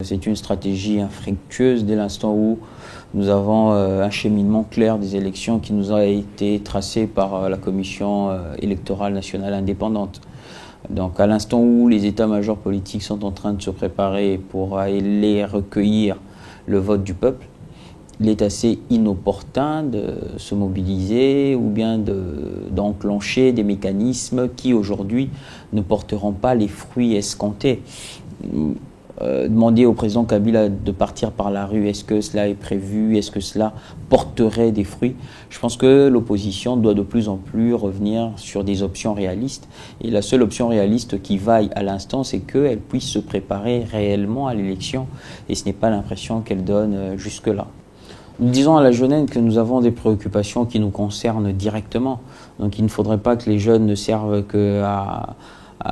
C'est une stratégie infructueuse dès l'instant où nous avons un cheminement clair des élections qui nous a été tracé par la Commission électorale nationale indépendante. Donc à l'instant où les états-majors politiques sont en train de se préparer pour aller recueillir le vote du peuple, il est assez inopportun de se mobiliser ou bien d'enclencher des mécanismes qui aujourd'hui ne porteront pas les fruits escomptés. Demander au président Kabila de partir par la rue, est-ce que cela est prévu, est-ce que cela porterait des fruits? Je pense que l'opposition doit de plus en plus revenir sur des options réalistes. Et la seule option réaliste qui vaille à l'instant, c'est qu'elle puisse se préparer réellement à l'élection. Et ce n'est pas l'impression qu'elle donne jusque-là. Nous disons à la jeunesse que nous avons des préoccupations qui nous concernent directement. Donc il ne faudrait pas que les jeunes ne servent qu'à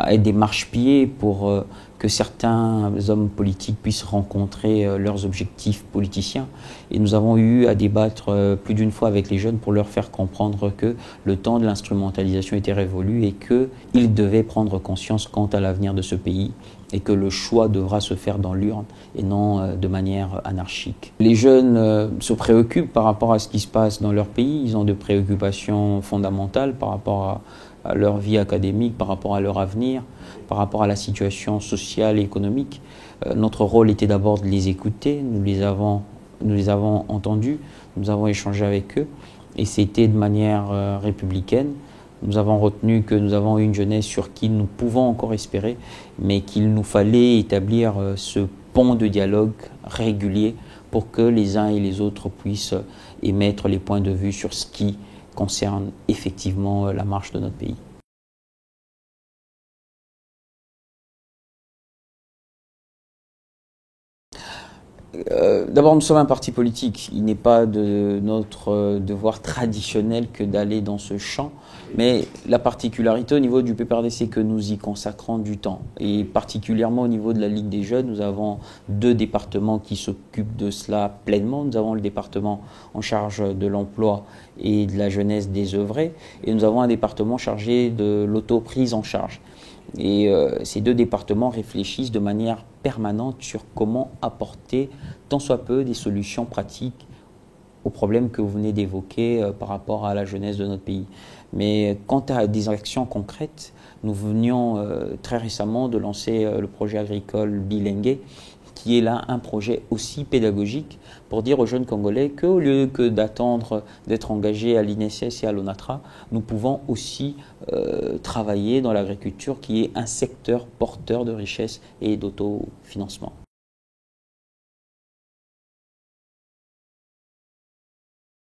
être des marchepieds pour que certains hommes politiques puissent rencontrer leurs objectifs politiciens. Et nous avons eu à débattre plus d'une fois avec les jeunes pour leur faire comprendre que le temps de l'instrumentalisation était révolu et qu'ils devaient prendre conscience quant à l'avenir de ce pays et que le choix devra se faire dans l'urne et non de manière anarchique. Les jeunes se préoccupent par rapport à ce qui se passe dans leur pays. Ils ont des préoccupations fondamentales par rapport à leur vie académique, par rapport à leur avenir, par rapport à la situation sociale et économique. Notre rôle était d'abord de les écouter, nous les avons entendus, nous avons échangé avec eux, et c'était de manière républicaine. Nous avons retenu que nous avons une jeunesse sur qui nous pouvons encore espérer, mais qu'il nous fallait établir ce pont de dialogue régulier pour que les uns et les autres puissent émettre les points de vue sur ce qui concerne effectivement la marche de notre pays. D'abord, nous sommes un parti politique. Il n'est pas de notre devoir traditionnel que d'aller dans ce champ. Mais la particularité au niveau du PPRD, c'est que nous y consacrons du temps. Et particulièrement au niveau de la Ligue des jeunes, nous avons deux départements qui s'occupent de cela pleinement. Nous avons le département en charge de l'emploi et de la jeunesse désœuvrée. Et nous avons un département chargé de l'auto-prise en charge. Et ces deux départements réfléchissent de manière permanente sur comment apporter tant soit peu des solutions pratiques aux problèmes que vous venez d'évoquer par rapport à la jeunesse de notre pays. Mais quant à des actions concrètes, nous venions très récemment de lancer le projet agricole bilingue, qui est là un projet aussi pédagogique pour dire aux jeunes Congolais qu'au lieu que d'attendre d'être engagés à l'INSS et à l'ONATRA, nous pouvons aussi travailler dans l'agriculture qui est un secteur porteur de richesse et d'autofinancement.